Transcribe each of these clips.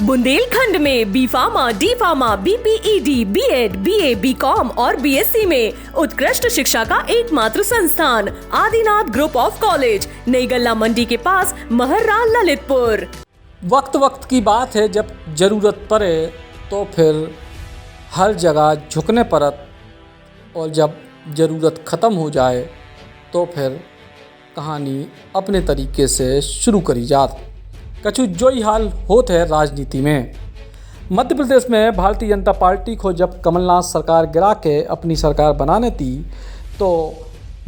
बुंदेलखंड में B pharma, D pharma, BPED, B.Ed, BA, B.Com और BSc में उत्कृष्ट शिक्षा का एकमात्र संस्थान आदिनाथ ग्रुप ऑफ कॉलेज, नई गल्ला मंडी के पास, महर्रा, ललितपुर। वक्त वक्त की बात है, जब ज़रूरत पड़े तो फिर हर जगह झुकने पड़त, और जब ज़रूरत ख़त्म हो जाए तो फिर कहानी अपने तरीके से शुरू करी जात। कछु जो ही हाल होत है राजनीति में। मध्य प्रदेश में भारतीय जनता पार्टी को जब कमलनाथ सरकार गिरा के अपनी सरकार बनाने थी, तो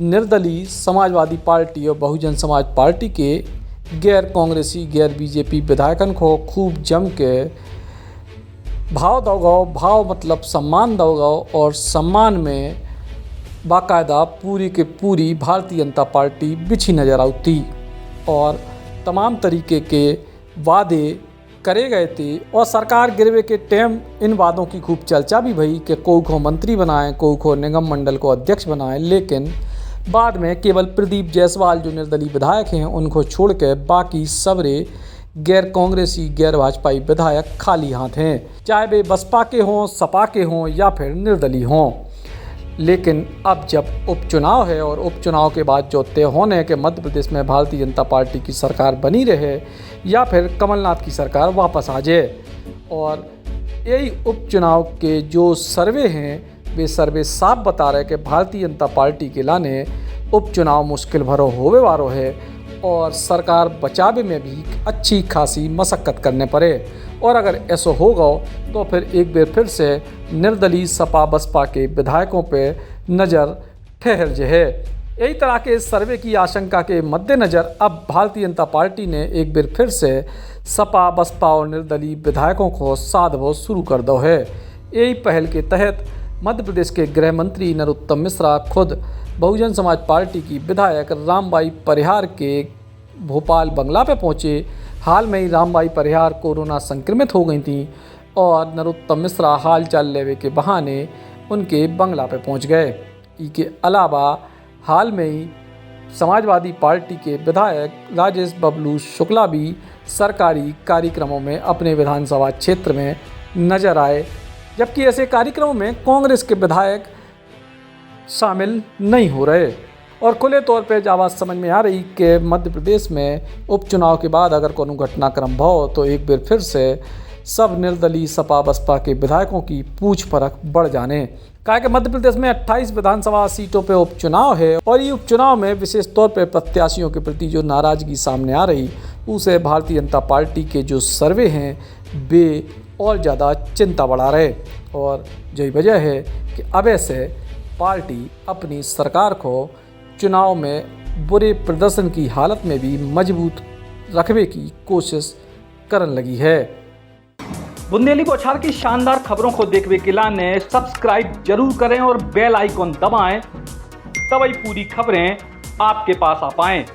निर्दलीय समाजवादी पार्टी और बहुजन समाज पार्टी के गैर कांग्रेसी, गैर बीजेपी विधायकन को खूब जम के भाव दौगाओ, भाव मतलब सम्मान दौगाओ, और सम्मान में बाकायदा पूरी के पूरी भारतीय जनता पार्टी बिछी नज़र आती और तमाम तरीके के वादे करे गए थे। और सरकार गिरवे के टाइम इन वादों की खूब चर्चा भी भई कि कोई को मंत्री बनाएं, कोई को निगम मंडल को अध्यक्ष बनाएं, लेकिन बाद में केवल प्रदीप जायसवाल जो निर्दलीय विधायक हैं उनको छोड़ के बाकी सबरे गैर कांग्रेसी, गैर भाजपाई विधायक खाली हाथ हैं, चाहे वे बसपा के हों, सपा के हों या फिर निर्दलीय हों। लेकिन अब जब उपचुनाव है और उपचुनाव के बाद जो तय होने है कि मध्य प्रदेश में भारतीय जनता पार्टी की सरकार बनी रहे या फिर कमलनाथ की सरकार वापस आ जाए, और यही उपचुनाव के जो सर्वे हैं वे सर्वे साफ बता रहे कि भारतीय जनता पार्टी के लाने उपचुनाव मुश्किल भरो होवे वारो है और सरकार बचावे में भी अच्छी खासी मशक्क़त करने पड़े। और अगर ऐसा होगा तो फिर एक बार फिर से निर्दलीय सपा बसपा के विधायकों पे नज़र ठहर जाए। यही तरह के सर्वे की आशंका के मद्देनज़र अब भारतीय जनता पार्टी ने एक बार फिर से सपा बसपा और निर्दलीय विधायकों को साधव शुरू कर दो है। यही पहल के तहत मध्य प्रदेश के गृह मंत्री नरोत्तम मिश्रा खुद बहुजन समाज पार्टी की विधायक रामबाई परिहार के भोपाल बंगला पे पहुँचे। हाल में ही रामबाई परिहार कोरोना संक्रमित हो गई थी और नरोत्तम मिश्रा हाल चाल लेवे के बहाने उनके बंगला पे पहुंच गए। इसके अलावा हाल में ही समाजवादी पार्टी के विधायक राजेश बबलू शुक्ला भी सरकारी कार्यक्रमों में अपने विधानसभा क्षेत्र में नजर आए, जबकि ऐसे कार्यक्रमों में कांग्रेस के विधायक शामिल नहीं हो रहे। और खुले तौर पे आवाज़ समझ में आ रही कि मध्य प्रदेश में उपचुनाव के बाद अगर कोनो घटनाक्रम भाव तो एक बार फिर से सब निर्दलीय सपा बसपा के विधायकों की पूछ परख बढ़ जाने। कहा कि मध्य प्रदेश में 28 विधानसभा सीटों पे उपचुनाव है और ये उपचुनाव में विशेष तौर पे प्रत्याशियों के प्रति जो नाराज़गी सामने आ रही, उसे भारतीय जनता पार्टी के जो सर्वे हैं वे और ज़्यादा चिंता बढ़ा रहे। और यही वजह है कि अब ऐसे पार्टी अपनी सरकार को चुनाव में बुरे प्रदर्शन की हालत में भी मजबूत रखने की कोशिश करने लगी है। बुंदेली बौछार की शानदार खबरों को देखने के लिए सब्सक्राइब जरूर करें और बेल आइकॉन दबाएं, तभी पूरी खबरें आपके पास आ पाएं।